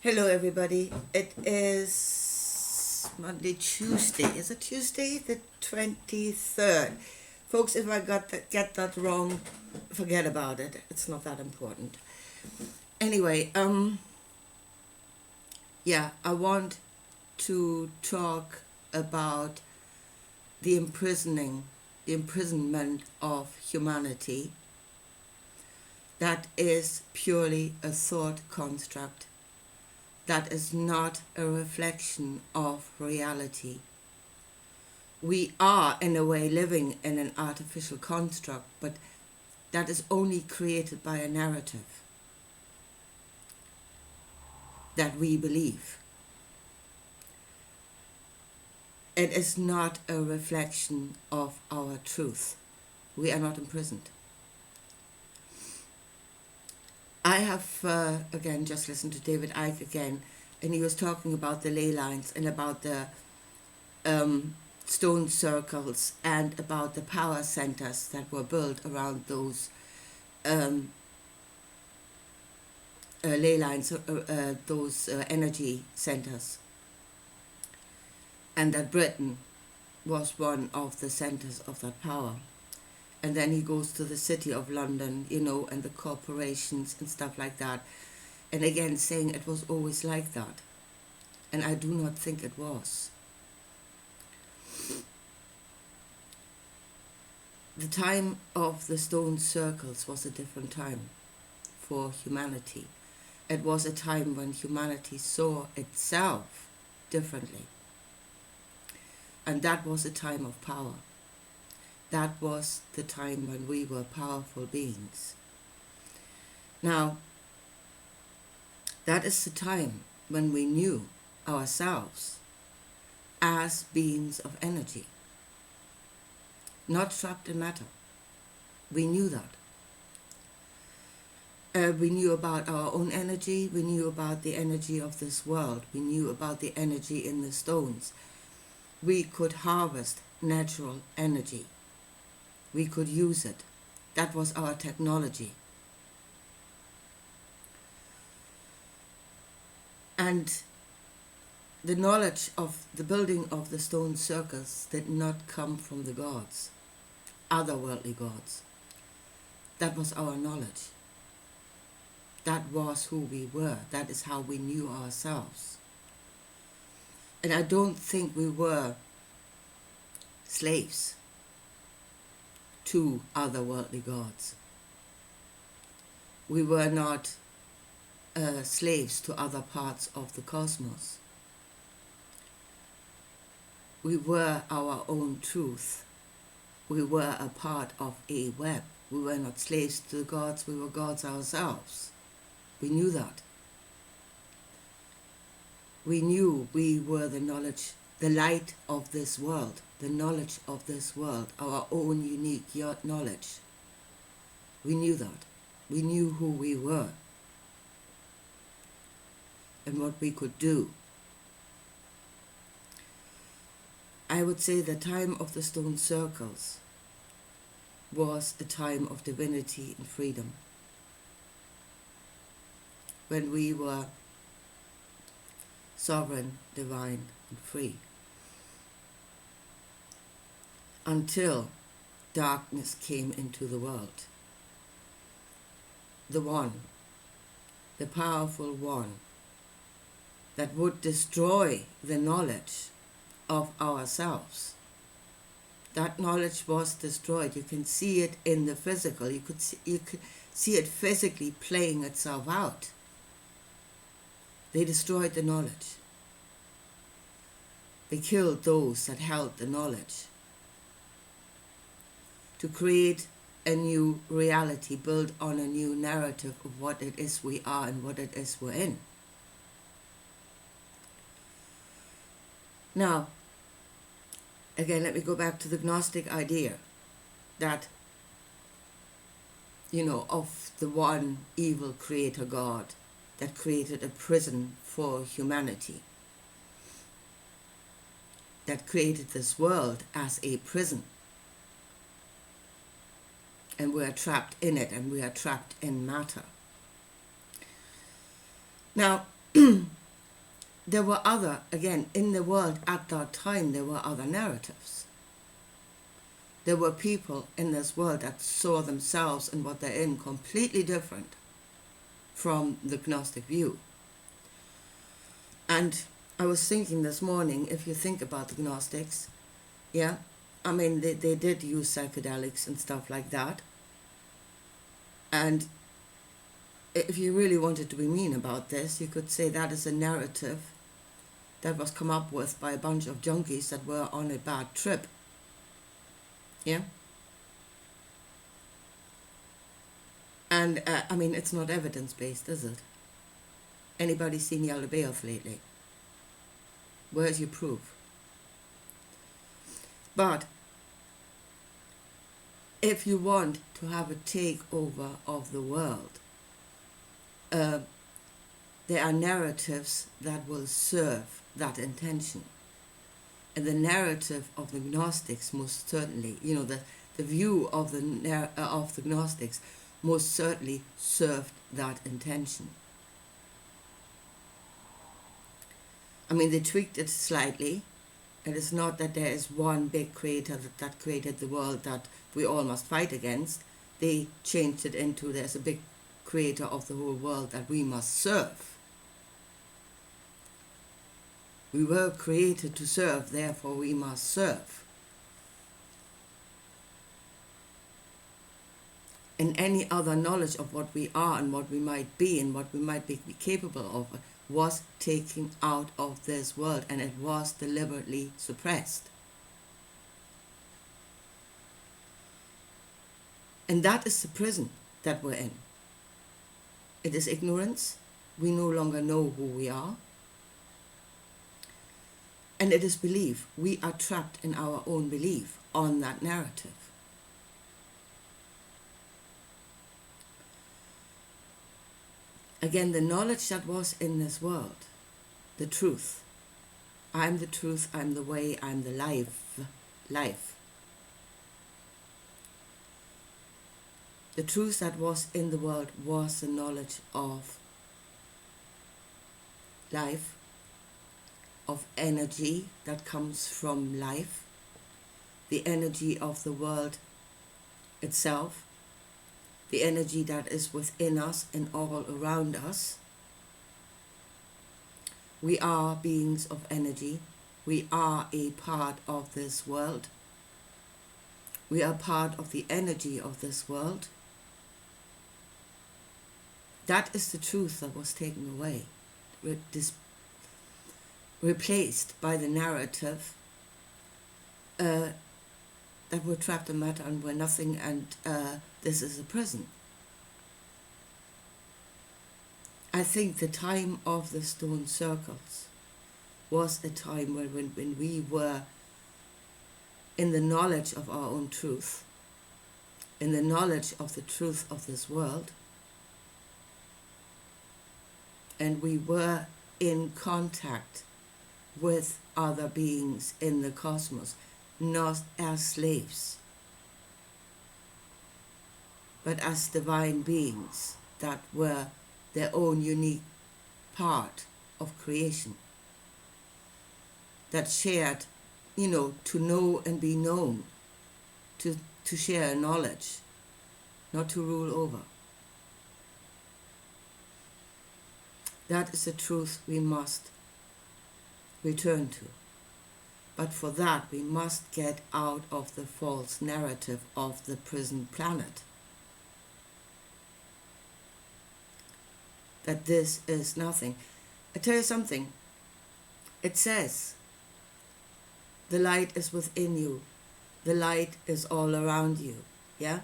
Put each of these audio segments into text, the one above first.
Hello, everybody. It is Monday, Tuesday. Is it Tuesday, the 23rd? Folks, if I get that wrong, forget about it. It's not that important. Anyway, yeah, I want to talk about the imprisonment of humanity. That is purely a thought construct. That is not a reflection of reality. We are, in a way, living in an artificial construct, but that is only created by a narrative that we believe. It is not a reflection of our truth. We are not imprisoned. I have, again, just listened to David Icke again, and he was talking about the ley lines and about the stone circles and about the power centers that were built around those ley lines, those energy centers. And that Britain was one of the centers of that power. And then he goes to the city of London, and the corporations and stuff like that. And again, saying it was always like that. And I do not think it was. The time of the stone circles was a different time for humanity. It was a time when humanity saw itself differently. And that was a time of power. That was the time when we were powerful beings. Now, that is the time when we knew ourselves as beings of energy, not trapped in matter. We knew that. We knew about our own energy. We knew about the energy of this world. We knew about the energy in the stones. We could harvest natural energy. We could use it. That was our technology. And the knowledge of the building of the stone circles did not come from the gods, otherworldly gods. That was our knowledge. That was who we were. That is how we knew ourselves. And I don't think we were slaves to otherworldly gods. We were not slaves to other parts of the cosmos. We were our own truth. We were a part of a web. We were not slaves to the gods. We were gods ourselves. We knew that. We knew we were the knowledge, the light of this world, the knowledge of this world, our own unique knowledge. We knew that. We knew who we were and what we could do. I would say the time of the stone circles was a time of divinity and freedom, when we were sovereign, divine, and free. Until darkness came into the world. The one, the powerful one, that would destroy the knowledge of ourselves. That knowledge was destroyed. You can see it in the physical. You could see it physically playing itself out. They destroyed the knowledge. They killed those that held the knowledge, to create a new reality built on a new narrative of what it is we are and what it is we're in. Now, again, let me go back to the Gnostic idea that, of the one evil creator God that created a prison for humanity, that created this world as a prison. And we are trapped in it, and we are trapped in matter. Now, there were other, again, in the world at that time, there were other narratives. There were people in this world that saw themselves and what they're in completely different from the Gnostic view. And I was thinking this morning, if you think about the Gnostics, yeah, I mean, they did use psychedelics and stuff like that. And if you really wanted to be mean about this, you could say that is a narrative that was come up with by a bunch of junkies that were on a bad trip. Yeah? And, I mean, it's not evidence-based, is it? Anybody seen Yellow Bears lately? Where's your proof? But if you want to have a takeover of the world, there are narratives that will serve that intention. And the narrative of the Gnostics most certainly, you know, the view of the Gnostics most certainly served that intention. I mean, they tweaked it slightly. It is not that there is one big creator that created the world that we all must fight against. They changed it into there's a big creator of the whole world that we must serve. We were created to serve, therefore we must serve. And any other knowledge of what we are and what we might be and what we might be capable of was taken out of this world, and it was deliberately suppressed. And that is the prison that we're in. It is ignorance. We no longer know who we are. And it is belief. We are trapped in our own belief on that narrative. Again, the knowledge that was in this world, the truth. I'm the truth, I'm the way, I'm the life. The truth that was in the world was the knowledge of life, of energy that comes from life, the energy of the world itself, the energy that is within us and all around us. We are beings of energy. We are a part of this world. We are part of the energy of this world. That is the truth that was taken away, replaced by the narrative that we're trapped in matter and we're nothing, and this is a prison. I think the time of the stone circles was a time when we were in the knowledge of our own truth, in the knowledge of the truth of this world, and we were in contact with other beings in the cosmos, not as slaves, but as divine beings that were their own unique part of creation, that shared, to know and be known, to share knowledge, not to rule over. That is the truth we must return to. But for that, we must get out of the false narrative of the prison planet. That this is nothing. I tell you something. It says, the light is within you. The light is all around you. Yeah?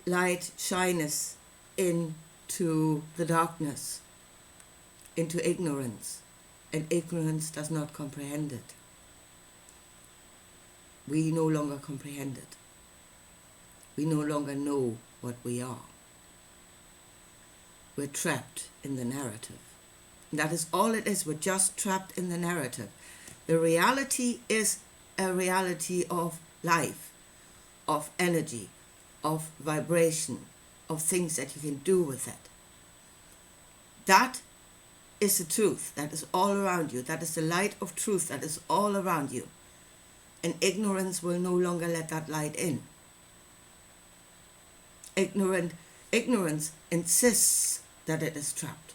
Light shineth into the darkness, into ignorance. And ignorance does not comprehend it. We no longer comprehend it. We no longer know what we are. We're trapped in the narrative. And that is all it is. We're just trapped in the narrative. The reality is a reality of life, of energy, of vibration, of things that you can do with it. That is the truth that is all around you. That is the light of truth that is all around you. And ignorance will no longer let that light in. Ignorance insists that it is trapped.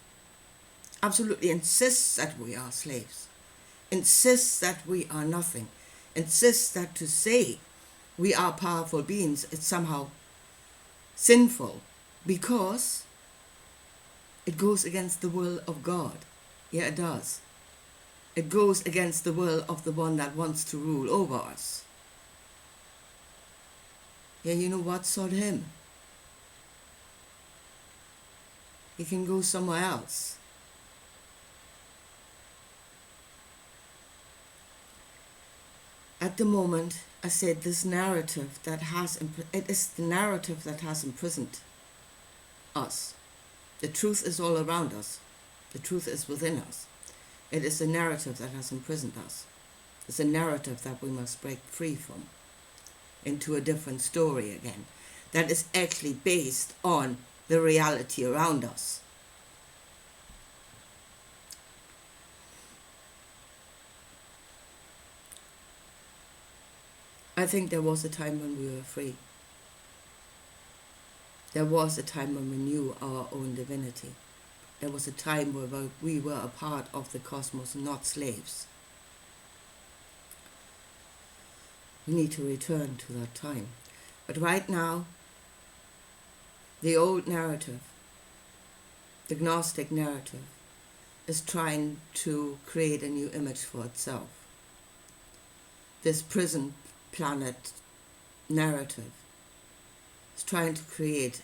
Absolutely insists that we are slaves. Insists that we are nothing. Insists that to say we are powerful beings is somehow sinful because it goes against the will of God. Yeah, it does. It goes against the will of the one that wants to rule over us. Yeah, you know what? Sod him. He can go somewhere else. At the moment, I said this narrative that it is the narrative that has imprisoned us. The truth is all around us. The truth is within us. It is the narrative that has imprisoned us. It's a narrative that we must break free from into a different story again that is actually based on the reality around us. I think there was a time when we were free. There was a time when we knew our own divinity. There was a time where we were a part of the cosmos, not slaves. We need to return to that time. But right now, the old narrative, the Gnostic narrative, is trying to create a new image for itself. This prison planet narrative is trying to create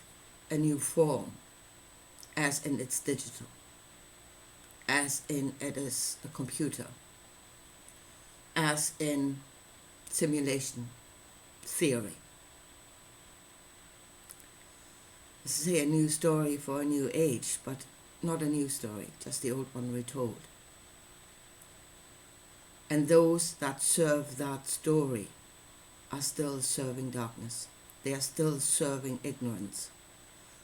a new form, as in it's digital, as in it is a computer, as in simulation theory. This is a new story for a new age, but not a new story, just the old one retold. And those that serve that story are still serving darkness. They are still serving ignorance.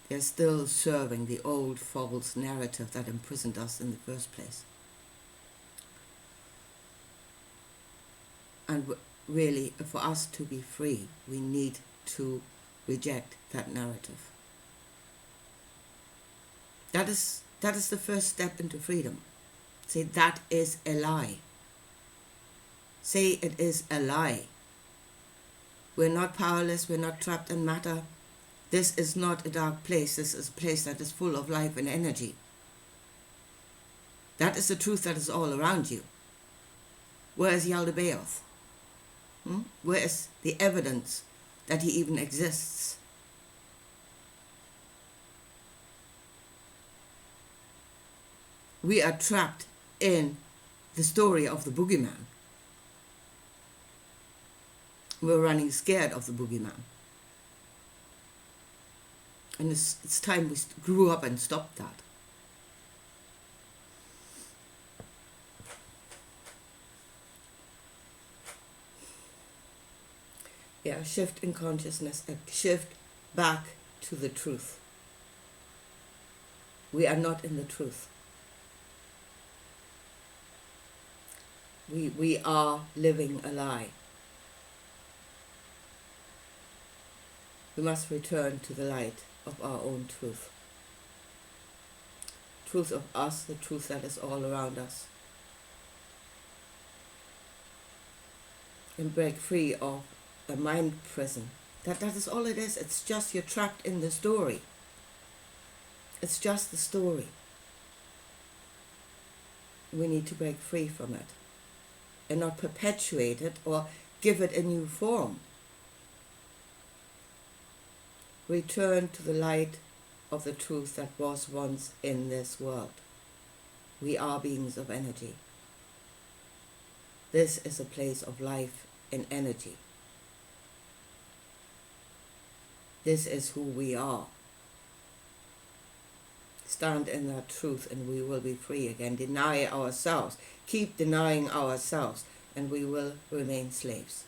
They are still serving the old false narrative that imprisoned us in the first place. And really, for us to be free, we need to reject that narrative. That is the first step into freedom. Say, that is a lie. Say, it is a lie. We're not powerless, we're not trapped in matter. This is not a dark place, this is a place that is full of life and energy. That is the truth that is all around you. Where is Yaldabaoth? Where is the evidence that he even exists? We are trapped in the story of the boogeyman. We're running scared of the boogeyman. And it's time we grew up and stopped that. Yeah, a shift in consciousness, a shift back to the truth. We are not in the truth. We are living a lie. We must return to the light of our own truth. Truth of us, the truth that is all around us. And break free of a mind prison. That is all it is. It's just you're trapped in the story. It's just the story. We need to break free from it and not perpetuate it or give it a new form. Return to the light of the truth that was once in this world. We are beings of energy. This is a place of life and energy. This is who we are. Stand in that truth and we will be free again. Deny ourselves. Keep denying ourselves and we will remain slaves.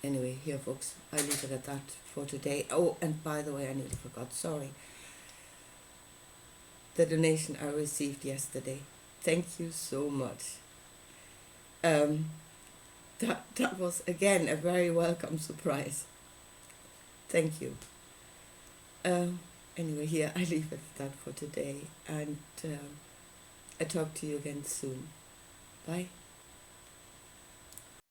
Anyway, here folks, I leave it at that for today. Oh, and by the way, I nearly forgot, sorry. the donation I received yesterday. Thank you so much. That was again a very welcome surprise. Thank you. Anyway, here I leave it at that for today, and I talk to you again soon. Bye.